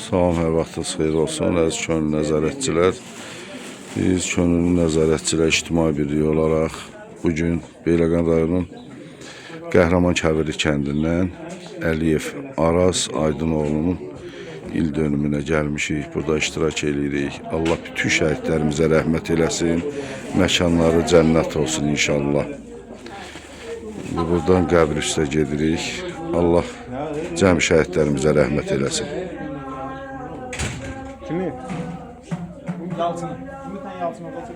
Salam, hər vaxtınız xeyir olsun, əziz könüllü nəzarətçilər. Biz könüllü nəzarətçilər ictimai birliyi olaraq bugün Beyləqan rayonun Qəhrəman Kəbirli kəndindən Əliyev Araz Aydınoğlu'nun il dönümünə gəlmişik. Burada iştirak edirik. Allah bütün şəhidlərimizə rəhmət eləsin. Məkanları cənnət olsun inşallah. Buradan qəbir üstə gedirik. Allah cəm şəhidlərimizə rəhmət eləsin. Kimi? Yalçın. Bir tane Yalçın orada çok